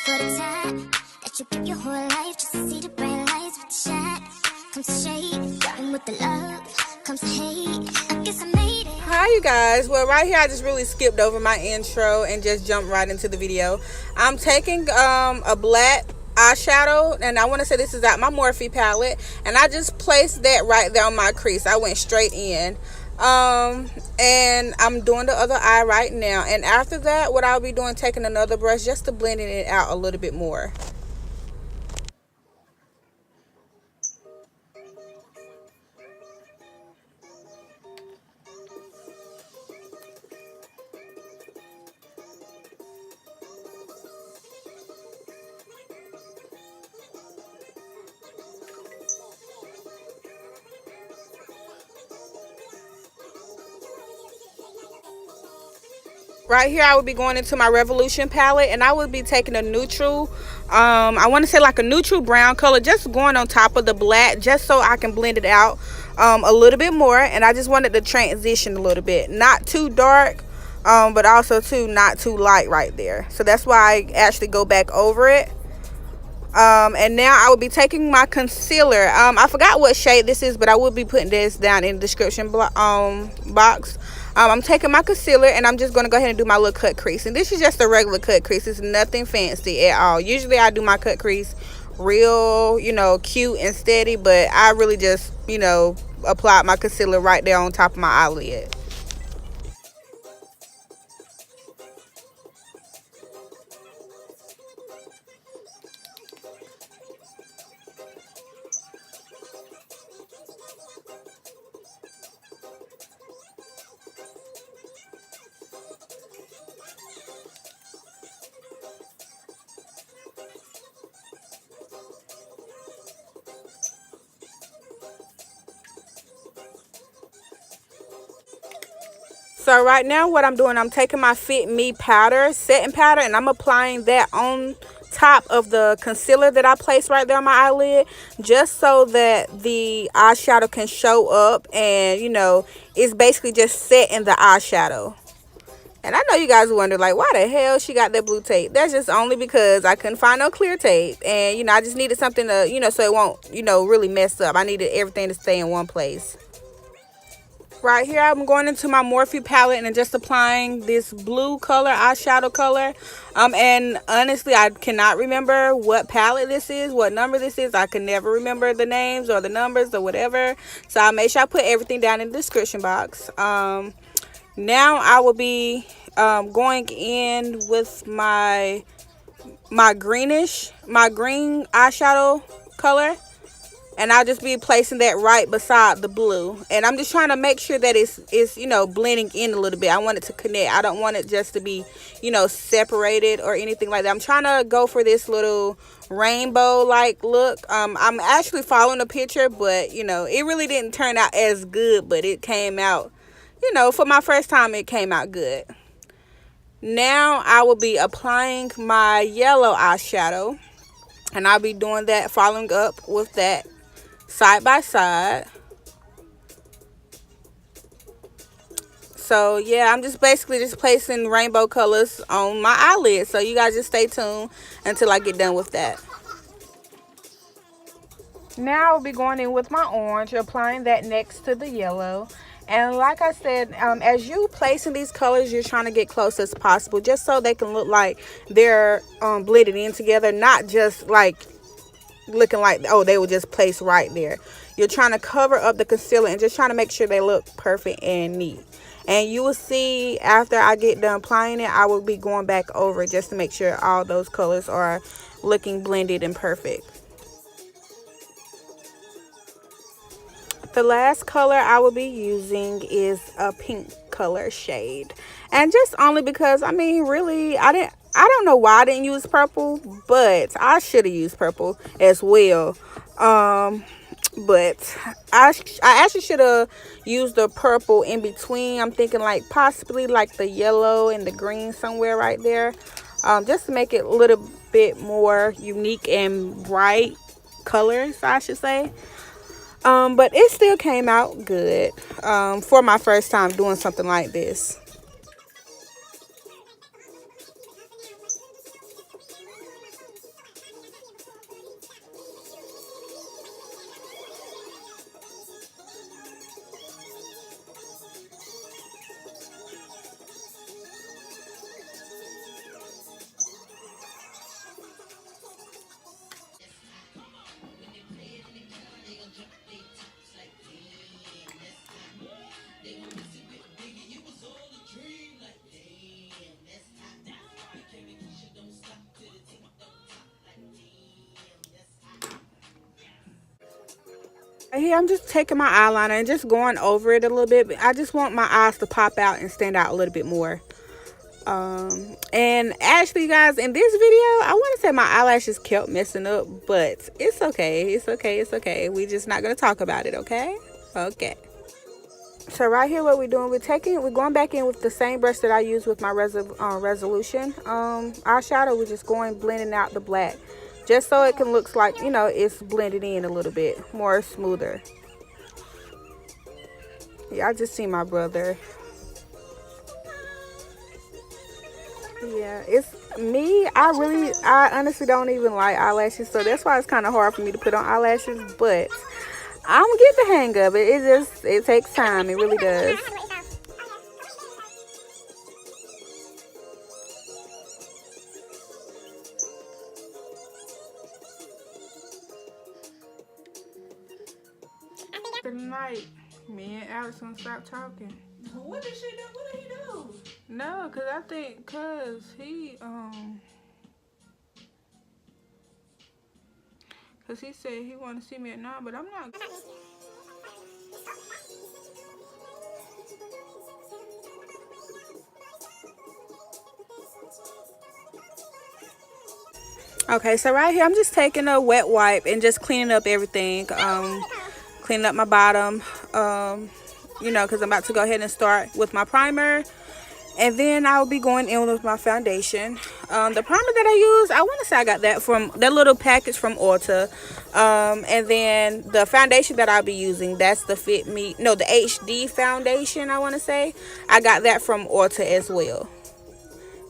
for the time that you give your whole life just to see the bright lights with the shine. Comes the shade, starting with the love, comes the hate. I guess I made it. Hi you guys. Well, right here I just really skipped over my intro and just jumped right into the video. I'm taking a black eyeshadow, and I want to say this is out my Morphe palette, and I just placed that right there on my crease. I went straight in, and I'm doing the other eye right now, and after that what I'll be doing, taking another brush just to blend it out a little bit more. Right here I would be going into my Revolution palette, and I would be taking a neutral, I want to say like a neutral brown color, just going on top of the black just so I can blend it out a little bit more. And I just wanted to transition a little bit, not too dark, but also too not too light right there. So that's why I actually go back over it. And now I will be taking my concealer. I forgot what shade this is, but I will be putting this down in the description box. I'm taking my concealer, and I'm just going to go ahead and do my little cut crease. And this is just a regular cut crease. It's nothing fancy at all. Usually I do my cut crease real, cute and steady, but I really just, applied my concealer right there on top of my eyelid. So right now what I'm doing, I'm taking my Fit Me powder, setting powder, and I'm applying that on top of the concealer that I placed right there on my eyelid, just so that the eyeshadow can show up, and it's basically just setting the eyeshadow. And I know you guys wonder, like, why the hell she got that blue tape? That's just only because I couldn't find no clear tape, and I just needed something to so it won't really mess up. I needed everything to stay in one place. Right here I'm going into my Morphe palette and just applying this blue color, eyeshadow color. And honestly I cannot remember what palette this is, what number this is. I can never remember the names or the numbers or whatever, so I'll make sure I put everything down in the description box. Now I will be going in with my green eyeshadow color. And I'll just be placing that right beside the blue. And I'm just trying to make sure that it's blending in a little bit. I want it to connect. I don't want it just to be, separated or anything like that. I'm trying to go for this little rainbow-like look. I'm actually following the picture, but, it really didn't turn out as good. But it came out, for my first time, it came out good. Now I will be applying my yellow eyeshadow. And I'll be doing that, following up with that side by side. So yeah, I'm just basically just placing rainbow colors on my eyelids, so you guys just stay tuned until I get done with that. Now I'll be going in with my orange, applying that next to the yellow. And like I said, as you placing these colors, you're trying to get close as possible, just so they can look like they're blended in together, not just like looking like, oh, they were just placed right there. You're trying to cover up the concealer and just trying to make sure they look perfect and neat. And you will see after I get done applying it, I will be going back over it just to make sure all those colors are looking blended and perfect. The last color I will be using is a pink color shade, and just only because really I don't know why I didn't use purple, but I should have used purple as well. But I actually should have used the purple in between. I'm thinking like possibly like the yellow and the green somewhere right there, just to make it a little bit more unique and bright colors, I should say. But it still came out good for my first time doing something like this. Here I'm just taking my eyeliner and just going over it a little bit. I just want my eyes to pop out and stand out a little bit more. And actually, you guys, in this video, I want to say my eyelashes kept messing up, but it's okay. It's okay. It's okay. We're just not gonna talk about it. Okay. Okay. So right here, what we're doing, we're going back in with the same brush that I used with my resolution eyeshadow. We're just going blending out the black, just so it can look like, you know, it's blended in a little bit more smoother. Yeah, I just see my brother. Yeah, it's me. I honestly don't even like eyelashes, so that's why it's kind of hard for me to put on eyelashes. But I'm gonna get the hang of it. It takes time. It really does. Tonight, me and Alex gonna stop talking. What did she do? What did he do? No, cause he said he want to see me at 9, but I'm not. Okay, so right here I'm just taking a wet wipe and just cleaning up everything. Cleaning up my bottom. You know, because I'm about to go ahead and start with my primer. And then I'll be going in with my foundation. The primer that I use, I want to say I got that from that little package from Ulta. And then the foundation that I'll be using, that's the the HD foundation, I want to say. I got that from Ulta as well.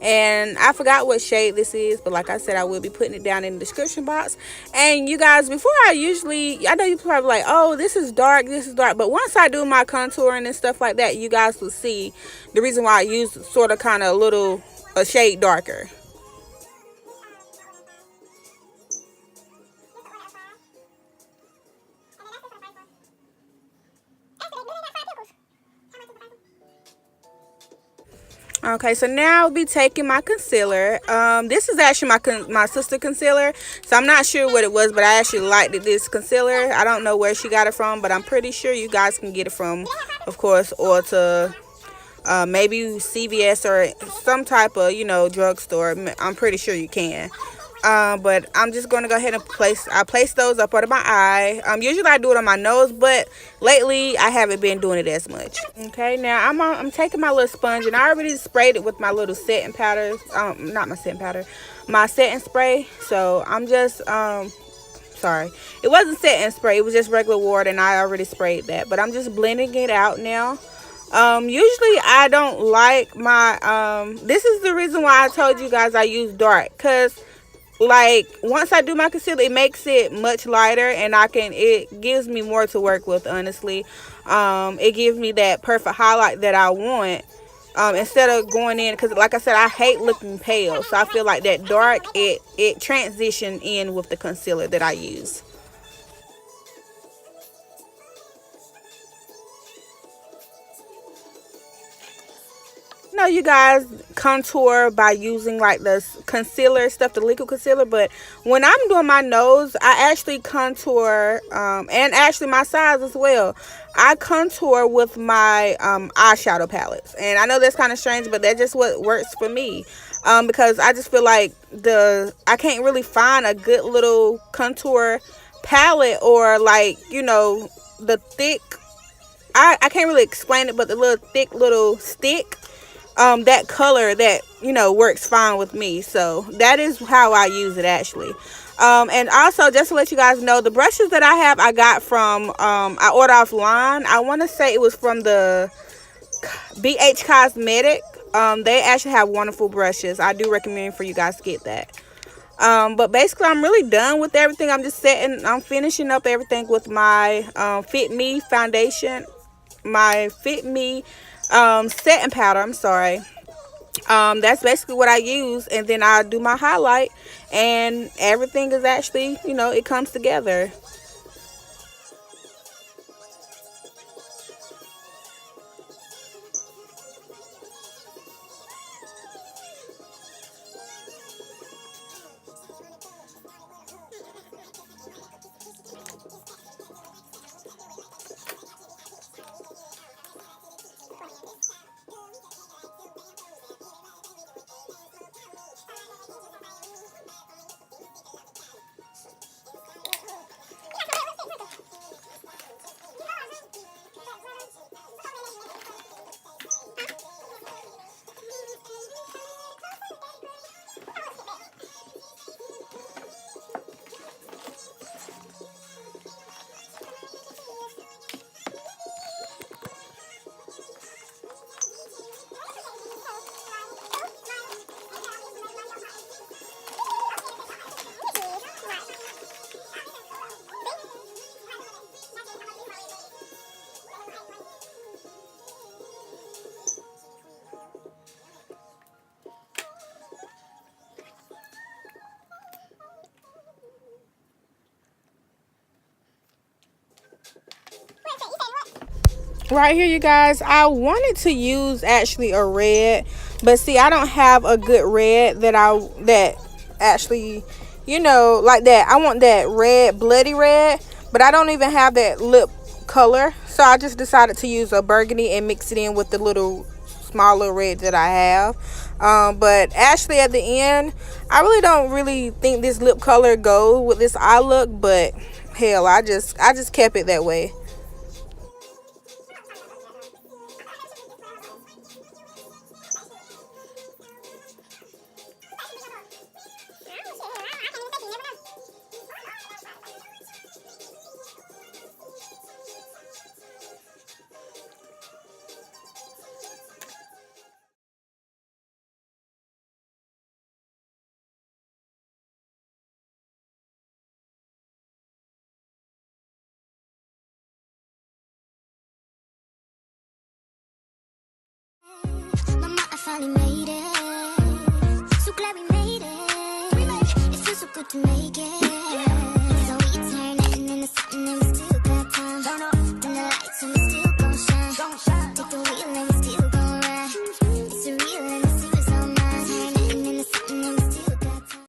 And I forgot what shade this is, but like I said, I will be putting it down in the description box. And you guys, I know you're probably like, oh, this is dark, but once I do my contouring and stuff like that, you guys will see the reason why I use sort of kind of a shade darker. Okay, so now I'll be taking my concealer. This is actually my sister concealer, so I'm not sure what it was, but I actually liked this concealer. I don't know where she got it from, but I'm pretty sure you guys can get it from, of course, Ulta, maybe CVS or some type of, you know, drugstore. I'm pretty sure you can. But I'm just going to go ahead and place those up under my eye. Usually I do it on my nose, but lately I haven't been doing it as much. Okay, now I'm taking my little sponge, and I already sprayed it with my little setting powder. Not my setting powder, my setting spray. So I'm just sorry, it wasn't setting spray, it was just regular water, and I already sprayed that. But I'm just blending it out now. Usually I don't like my this is the reason why I told you guys I use dark, because like once I do my concealer, it makes it much lighter, and it gives me more to work with, honestly. It gives me that perfect highlight that I want, instead of going in, because like I said, I hate looking pale, so I feel like that dark, it transition in with the concealer that I use. Know you guys contour by using like the concealer stuff, the liquid concealer, but when I'm doing my nose, I actually contour, and actually my sides as well, I contour with my eyeshadow palettes. And I know that's kind of strange, but that's just what works for me, because I just feel like I can't really find a good little contour palette, or like, you know, the thick, I can't really explain it, but the little thick little stick, that color that, you know, works fine with me. So that is how I use it, actually. And also, just to let you guys know, the brushes that I have, I got from I ordered offline. I want to say it was from the bhcosmetics. They actually have wonderful brushes. I do recommend for you guys to get that. But basically, I'm really done with everything. I'm finishing up everything with my Fit Me foundation, my Fit Me setting powder, I'm sorry. That's basically what I use, and then I do my highlight, and everything is actually, you know, it comes together. right here, you guys, I wanted to use actually a red, but see, I don't have a good red that actually, you know, like that. I want that red, bloody red, but I don't even have that lip color, so I just decided to use a burgundy and mix it in with the little smaller red that I have. But actually at the end, I really don't really think this lip color goes with this eye look, but hell, I just kept it that way. Mama, I finally made it. So glad we made it. It feels so good to make it.